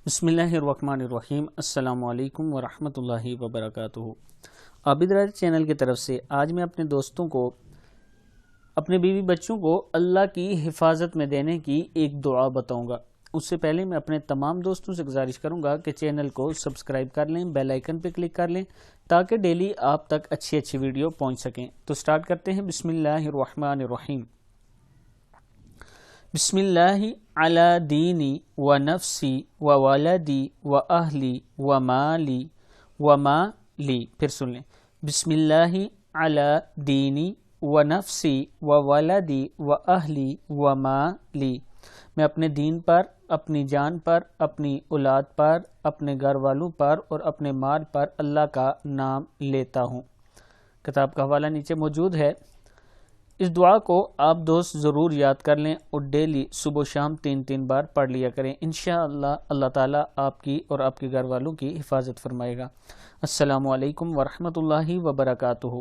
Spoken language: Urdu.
بسم اللہ الرحمن الرحیم۔ السلام علیکم ورحمۃ اللہ وبرکاتہ۔ عابد راج چینل کی طرف سے آج میں اپنے دوستوں کو، اپنے بیوی بچوں کو اللہ کی حفاظت میں دینے کی ایک دعا بتاؤں گا۔ اس سے پہلے میں اپنے تمام دوستوں سے گزارش کروں گا کہ چینل کو سبسکرائب کر لیں، بیل آئیکن پہ کلک کر لیں تاکہ ڈیلی آپ تک اچھی ویڈیو پہنچ سکیں۔ تو سٹارٹ کرتے ہیں۔ بسم اللہ الرحمن الرحیم۔ بسم اللہ علی دینی و نفسی و ولدی و اہلی و مالی و مالی۔ پھر سن لیں۔ بسم اللہ علی دینی و نفسی و ولدی و اہلی و مالی۔ میں اپنے دین پر، اپنی جان پر، اپنی اولاد پر، اپنے گھر والوں پر اور اپنے مال پر اللہ کا نام لیتا ہوں۔ کتاب کا حوالہ نیچے موجود ہے۔ اس دعا کو آپ دوست ضرور یاد کر لیں اور ڈیلی صبح و شام 3 بار پڑھ لیا کریں۔ انشاءاللہ اللہ تعالیٰ آپ کی اور آپ کے گھر والوں کی حفاظت فرمائے گا۔ السلام علیکم ورحمۃ اللہ وبرکاتہ۔